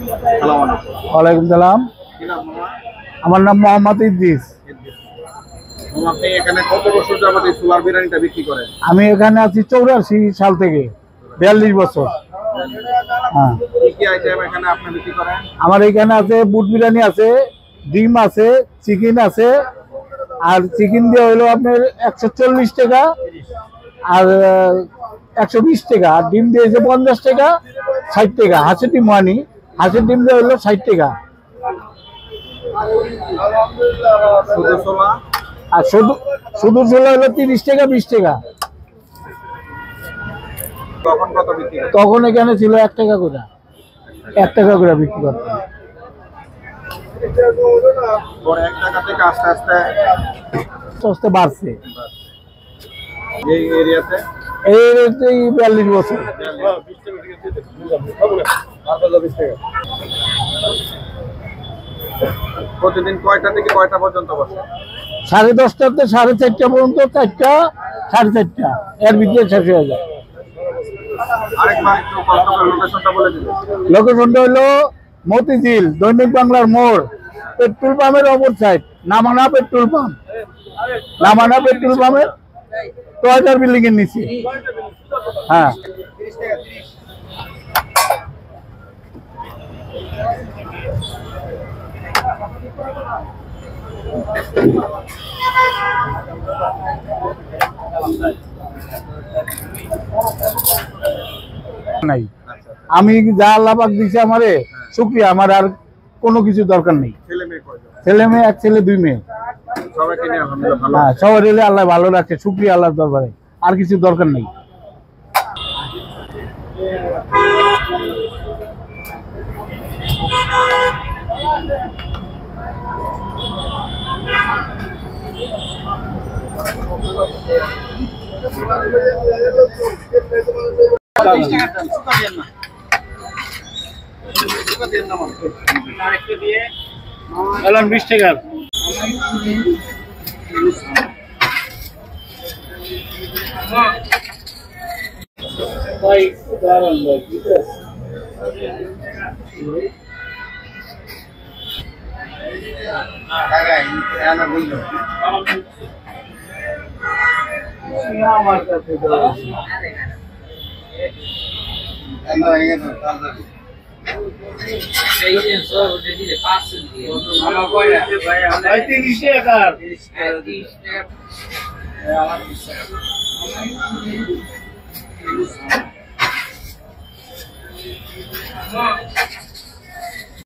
ওয়ালাইকুম সালাম। আমার নাম মোহাম্মদ ইদ্রিস। আপনি এখানে কত বছর যাবত এই সোলার বিরিয়ানিটা বিক্রি করেন? আমি এখানে আছি 84 সাল থেকে, 42 বছর। হ্যাঁ, কি কি আইটেম এখানে আপনি বিক্রি করেন? আমার এখানে আছে বুট বিরিয়ানি আছে, ডিম আছে, চিকেন আছে। আর চিকেন দিয়ে হইলো আপনার 140 টাকা আর 120 টাকা। আর ডিম দিয়েছে 50 টাকা, 60 টাকা। হাঁসের ডিম আনি, হাঁসের ডিম দিয়ে হইলো 60 টাকা। শুধু ছোলা? আর শুধু ছোলা হলো 30 টাকা, 20 টাকা। তখন কত বিক্রি করেন? তখন এখানে ছিল 1 টাকা করে, 1 টাকা করে বিক্রি করতাম। পরে 1 টাকা থেকে আস্তে আস্তে আস্তে বাড়ছে। এই এরিয়াতে এই 42 বছর। প্রতিদিন কয়টা থেকে কয়টা পর্যন্ত বসে? 10:30 থেকে 4:30 পর্যন্ত, 4টা 4:30 এর ভিতরে শেষ হয়ে যায়। আরেকবার একটু কষ্ট করে লোকেশনটা বলে দিবেন। লোকেশনটা হলো মতিঝিল দৈনিক বাংলার মোড়, পেট্রোল পাম্পের অপর সাইড, নামানা পেট্রোল পাম্প। নামানা পেট্রোল পাম্পের টয়টার বিল্ডিং এর নিচে। হ্যাঁ, নাই আমি যা আল্লাহ পাক দিছে আমারে, শুকরিয়া। আমার আর কোনো কিছু দরকার নেই। ছেলে মেয়ে কয়জন? ছেলে মেয়ে, 1 ছেলে 2 মেয়ে। সবাইকে নিয়ে আলহামদুলিল্লাহ ভালো। হ্যাঁ, সবাই রেলে আল্লাহ ভালো রাখে, শুকরিয়া আল্লাহর দরবারে। আর কিছু দরকার নেই। এলাম 20 টাকা। ভাই দাঁড়ান ভাই, ঠিক আছে। আমার কাছে টাকা